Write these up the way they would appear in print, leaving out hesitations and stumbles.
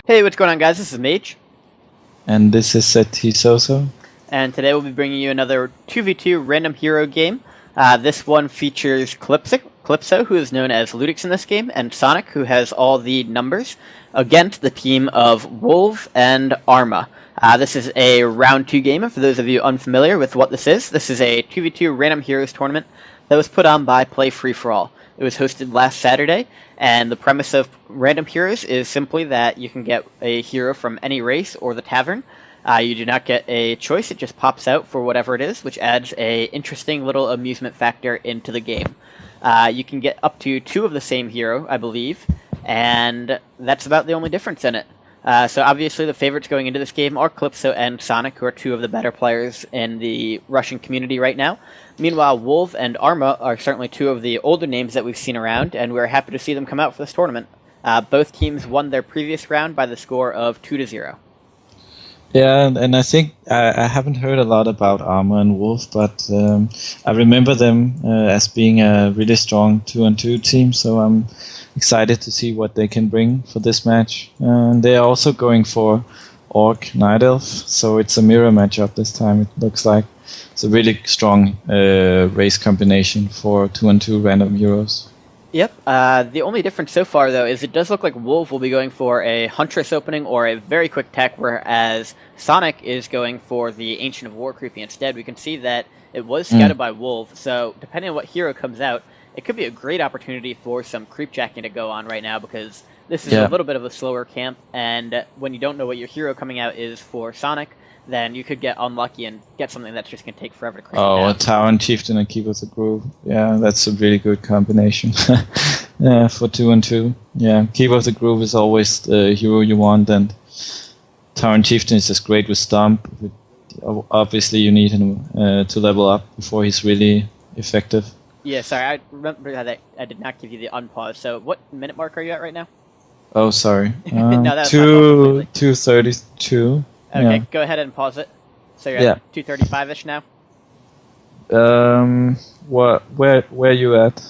Hey, what's going on, guys? This is Mage, And this is Soso. and today we'll be bringing you another 2v2 random hero game. This one features Calypso, who is known as Ludix in this game, and Sonik, who has all the numbers, against the team of Wolv and Arma. This is a round 2 game, and for those of you unfamiliar with what this is a 2v2 random heroes tournament that was put on by Play Free For All. It was hosted last Saturday, and the premise of Random Heroes is simply that you can get a hero from any race or the tavern. You do not get a choice, it just pops out for whatever it is, which adds a interesting little amusement factor into the game. You can get up to 2 of the same hero, I believe, and that's about the only difference in it. So obviously the favorites going into this game are Calypso and Sonik, who are 2 of the better players in the Russian community right now. Meanwhile, Wolv and Arma are certainly 2 of the older names that we've seen around, and we're happy to see them come out for this tournament. Both teams won their previous round by the score of 2-0. Yeah, and I think I haven't heard a lot about Arma and Wolv, but I remember them as being a really strong 2-on-2 team, so I'm excited to see what they can bring for this match. And they're also going for Orc Night Elf, so it's a mirror matchup this time, it looks like. It's a really strong race combination for 2-on-2 random heroes. Yep. The only difference so far, though, is it does look like Wolv will be going for a Huntress opening or a very quick tech, whereas Sonik is going for the Ancient of War creepy instead. We can see that it was scouted by Wolv, so depending on what hero comes out, it could be a great opportunity for some creep jacking to go on right now, because this is a little bit of a slower camp, and when you don't know what your hero coming out is for Sonik, then you could get unlucky and get something that's just going to take forever to creep a Tower and Chieftain and Keep of the Groove. Yeah, that's a really good combination. Yeah, for 2-on-2. Yeah, Keep of the Groove is always the hero you want, and Tower and Chieftain is just great with Stomp. Obviously, you need him to level up before he's really effective. Yeah, sorry, I remember that I did not give you the unpause. So what minute mark are you at right now? Oh, sorry. No, that was 2:32. Okay, yeah. Go ahead and pause it. So you're at 2:35-ish now? Where you at?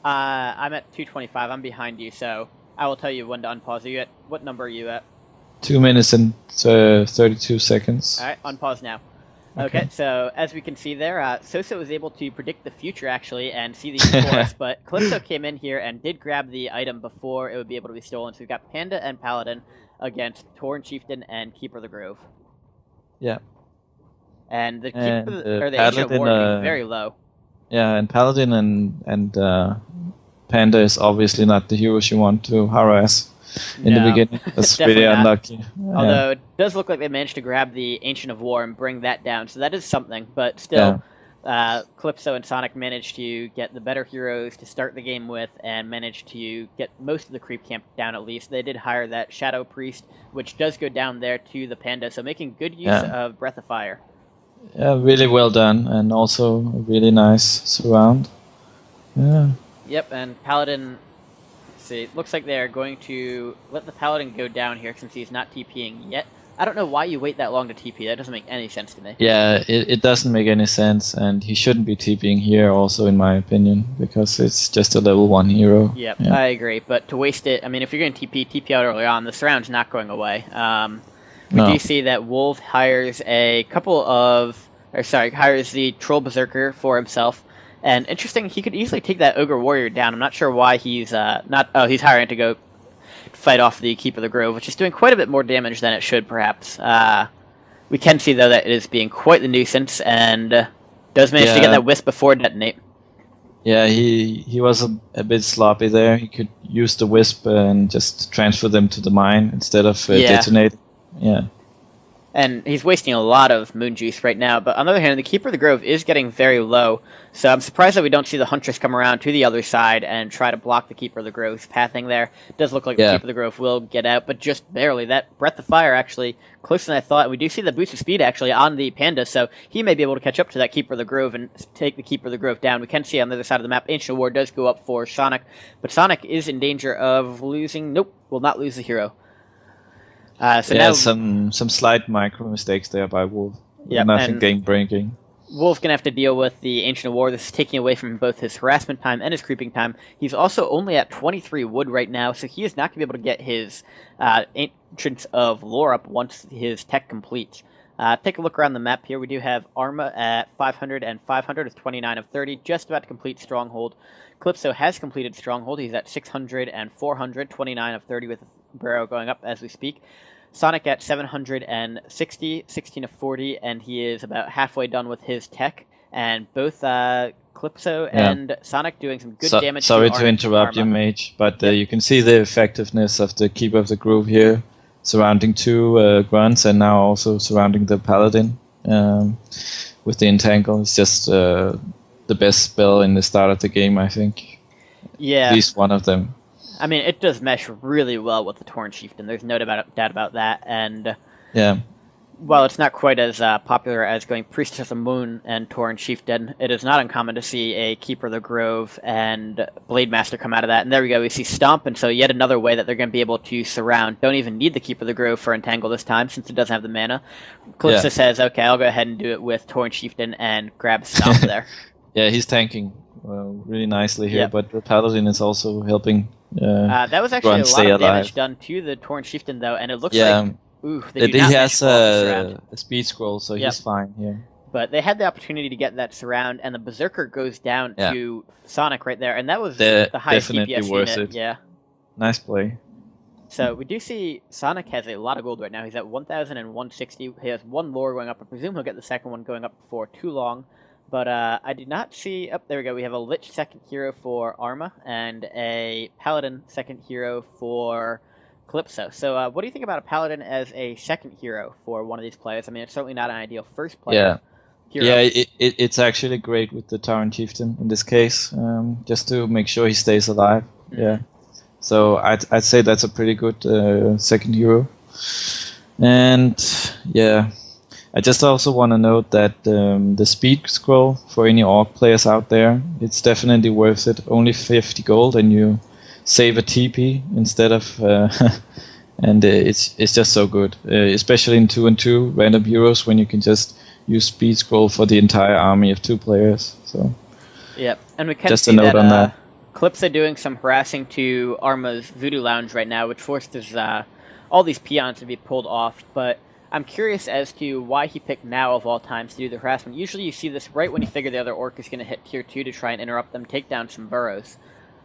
I'm at 2:25. I'm behind you, so I will tell you when to unpause. Are you at what number are you at? 2 minutes and 32 seconds. All right, unpause now. Okay, so as we can see there, Soso was able to predict the future, actually, and see these scores, but Calypso came in here and did grab the item before it would be able to be stolen. So we've got Panda and Paladin against Torn Chieftain and Keeper of the Grove. Yeah. And the Ancient of War is very low. Yeah, and Paladin and Panda is obviously not the heroes you want to harass in the beginning. That's really unlucky. Although it does look like they managed to grab the Ancient of War and bring that down, so that is something. But still, Calypso and Sonik managed to get the better heroes to start the game with and managed to get most of the creep camp down at least. They did hire that Shadow Priest, which does go down there to the Panda, so making good use of Breath of Fire. Yeah, really well done, and also a really nice surround. Yeah. Yep, and Paladin... See, it looks like they're going to let the Paladin go down here since he's not TPing yet. I don't know why you wait that long to TP. That doesn't make any sense to me. Yeah, it doesn't make any sense, and he shouldn't be TPing here also, in my opinion, because it's just a level 1 hero. Yep, yeah, I agree. But to waste it, I mean, if you're going to TP out early on, the surround's not going away. We do see that Wolv hires hires the Troll Berserker for himself. And interesting, he could easily take that Ogre Warrior down. I'm not sure why he's not... Oh, he's hiring to go fight off the Keeper of the Grove, which is doing quite a bit more damage than it should, perhaps. We can see, though, that it is being quite the nuisance, and does manage to get that Wisp before detonate. Yeah, he was a bit sloppy there. He could use the Wisp and just transfer them to the mine instead of detonating. Yeah. And he's wasting a lot of Moon Juice right now, but on the other hand, the Keeper of the Grove is getting very low, so I'm surprised that we don't see the Huntress come around to the other side and try to block the Keeper of the Grove's pathing there. It does look like the Keeper of the Grove will get out, but just barely. That Breath of Fire actually closer than I thought. We do see the boost of speed actually on the Panda, so he may be able to catch up to that Keeper of the Grove and take the Keeper of the Grove down. We can see on the other side of the map, Ancient War does go up for Sonik, but Sonik is in danger of losing... Nope, will not lose the hero. Now some slight micro mistakes there by Wolv. Nothing game breaking. Wolv's going to have to deal with the Ancient of War. This is taking away from both his harassment time and his creeping time. He's also only at 23 wood right now, so he is not going to be able to get his Ancients of Lore up once his tech completes. Take a look around the map here. We do have Arma at 500 and 500 with 29 of 30, just about to complete Stronghold. Calypso has completed Stronghold. He's at 600 and 400, 29 of 30 with Barrow going up as we speak. Sonik at 760, 16 of 40, and he is about halfway done with his tech. And both Calypso and Sonik doing some good damage. Sorry to interrupt you, Mage, but you can see the effectiveness of the Keeper of the Groove here, surrounding two grunts and now also surrounding the Paladin with the Entangle. It's just the best spell in the start of the game, I think. Yeah. At least one of them. I mean, it does mesh really well with the Torn Chieftain. There's no doubt about that. And while it's not quite as popular as going Priestess of the Moon and Torn Chieftain, it is not uncommon to see a Keeper of the Grove and Blade Master come out of that. And there we go. We see Stomp, and so yet another way that they're going to be able to surround. Don't even need the Keeper of the Grove for Entangle this time, since it doesn't have the mana. Calypso says, okay, I'll go ahead and do it with Torn Chieftain and grab Stomp there. Yeah, he's tanking really nicely here, but the Paladin is also helping. That was actually a lot of damage done to the Torn Chieftain, though, and it looks like he has a speed scroll, so he's fine here. But they had the opportunity to get that surround, and the Berserker goes down to Sonik right there, and that was the highest DPS unit. Yeah, nice play. So we do see Sonik has a lot of gold right now. He's at 1,160. He has one lore going up. I presume he'll get the second one going up before too long. But I did not see... Oh, there we go. We have a Lich second hero for Arma and a Paladin second hero for Calypso. So what do you think about a Paladin as a second hero for one of these players? I mean, it's certainly not an ideal first player. Hero. Yeah, it's actually great with the Torn Chieftain in this case, just to make sure he stays alive. Mm-hmm. Yeah. So I'd say that's a pretty good second hero. And yeah... I just also want to note that the speed scroll for any Orc players out there, it's definitely worth it. Only 50 gold and you save a TP instead of... and it's just so good. Especially in 2-2 random heroes when you can just use speed scroll for the entire army of 2 players. So yep, and we can just see a note on that. Calypso doing some harassing to Arma's Voodoo Lounge right now, which forces all these peons to be pulled off, but... I'm curious as to why he picked now of all times to do the harassment. Usually you see this right when you figure the other Orc is going to hit tier 2 to try and interrupt them, take down some burrows.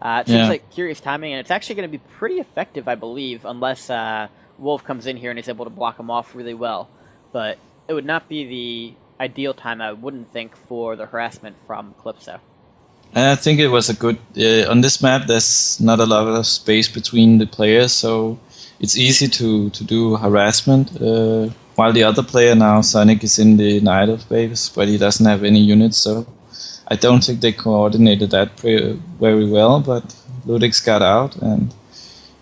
It seems like curious timing, and it's actually going to be pretty effective, I believe, unless Wolv comes in here and is able to block him off really well. But it would not be the ideal time, I wouldn't think, for the harassment from Calypso. I think it was a good... on this map, there's not a lot of space between the players, so... It's easy to do harassment, while the other player now, Sonik, is in the Night of Babes, but he doesn't have any units, so I don't think they coordinated that very well, but Ludix got out, and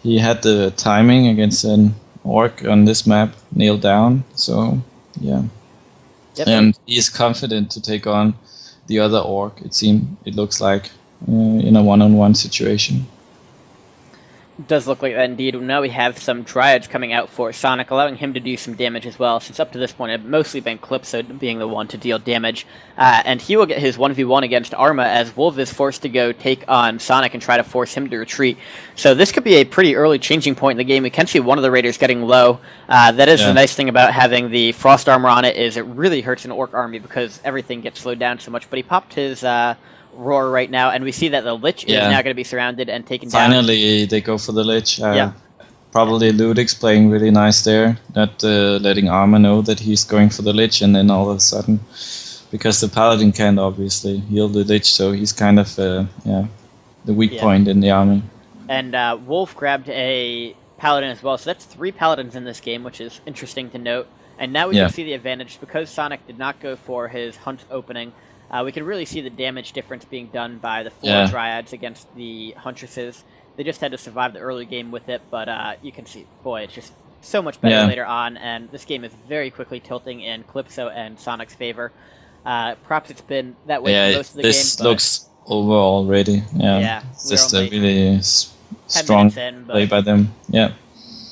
he had the timing against an Orc on this map nailed down, so yeah. Yep. And he is confident to take on the other Orc, it looks like, in a one-on-one situation. Does look like that indeed. Now we have some Dryads coming out for Sonik, allowing him to do some damage as well, since up to this point it had mostly been Calypso being the one to deal damage. And he will get his 1v1 against Arma as Wolv is forced to go take on Sonik and try to force him to retreat. So this could be a pretty early changing point in the game. We can see one of the Raiders getting low. That is the nice thing about having the Frost Armor on it, is it really hurts an Orc army because everything gets slowed down so much. But he popped his... Roar right now, and we see that the Lich is now going to be surrounded and taken down. Finally, they go for the Lich. Probably Ludix playing really nice there, not letting Arma know that he's going for the Lich, and then all of a sudden, because the Paladin can't obviously heal the Lich, so he's kind of the weak point in the army. And Wolv grabbed a Paladin as well, so that's 3 Paladins in this game, which is interesting to note. And now we can see the advantage, because Sonik did not go for his Hunt opening. We can really see the damage difference being done by the 4 Dryads against the Huntresses. They just had to survive the early game with it, but you can see, boy, it's just so much better later on, and this game is very quickly tilting in Calypso and Sonic's favor. Perhaps it's been that way for most of the game. This looks over already. It's just a really strong play by them.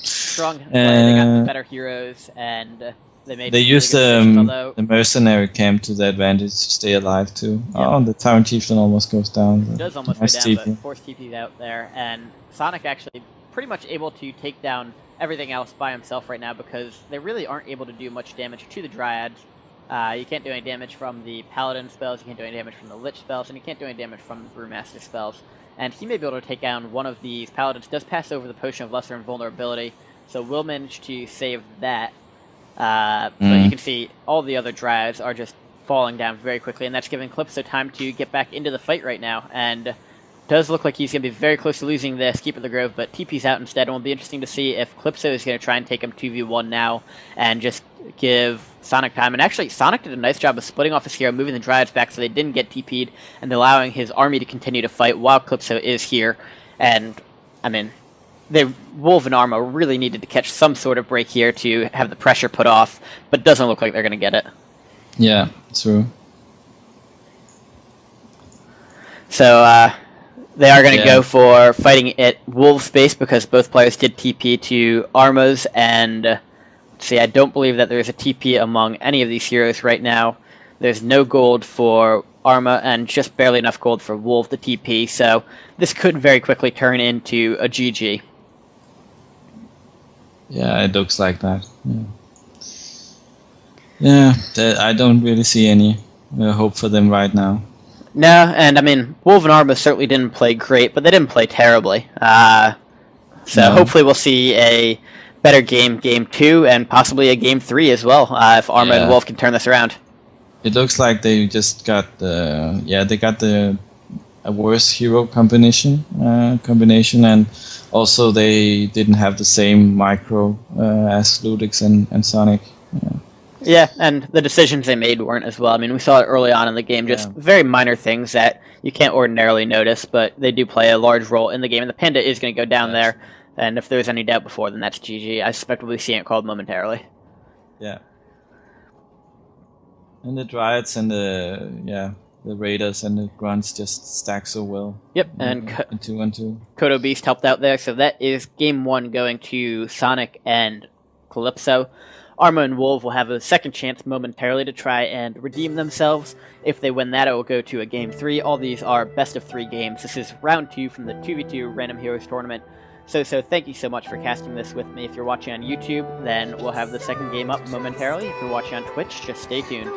Strong play. They got the better heroes, and They made They some really used good decisions, although the mercenary camp to the advantage to stay alive too. Yep. Oh, the Tyrant Chieftain almost goes down. it does almost Nice go down, TP. but force TP's out there, and Sonic actually pretty much able to take down everything else by himself right now because they really aren't able to do much damage to the Dryads. You can't do any damage from the Paladin spells, you can't do any damage from the Lich spells, and you can't do any damage from the Brewmaster spells. And he may be able to take down one of these Paladins. Does pass over the Potion of Lesser Invulnerability, so will manage to save that. But you can see all the other Dryads are just falling down very quickly, and that's giving Calypso time to get back into the fight right now. And does look like he's going to be very close to losing this Keep of the Grove, but TP's out instead, and it'll be interesting to see if Calypso is going to try and take him 2v1 now and just give Sonic time. And actually, Sonic did a nice job of splitting off his hero, moving the Dryads back so they didn't get TP'd, and allowing his army to continue to fight while Calypso is here. And, I mean, Wolv and Arma really needed to catch some sort of break here to have the pressure put off, but doesn't look like they're going to get it. Yeah, true. So, they are going to go for fighting at Wolv space because both players did TP to Armas, and see, I don't believe that there is a TP among any of these heroes right now. There's no gold for Arma and just barely enough gold for Wolv to TP, so this could very quickly turn into a GG. Yeah, it looks like that. Yeah, I don't really see any hope for them right now. No, and I mean, Wolv and Arma certainly didn't play great, but they didn't play terribly. So hopefully we'll see a better game 2, and possibly a game 3 as well, if Arma and Wolv can turn this around. It looks like they just got a worse hero combination, and also they didn't have the same micro as Ludix and Sonic. Yeah, and the decisions they made weren't as well. I mean, we saw it early on in the game, just very minor things that you can't ordinarily notice, but they do play a large role in the game, and the Panda is going to go down there, and if there's any doubt before, then that's GG. I suspect we'll be seeing it called momentarily. Yeah. And the Dryads and the Raiders and the Grunts just stack so well. Yep, and in 2-on-2. Kodo Beast helped out there, so that is game 1 going to Sonic and Calypso. Arma and Wolv will have a second chance momentarily to try and redeem themselves. If they win that, it will go to a game 3. All these are best of 3 games. This is round 2 from the 2v2 Random Heroes tournament. So thank you so much for casting this with me. If you're watching on YouTube, then we'll have the second game up momentarily. If you're watching on Twitch, just stay tuned.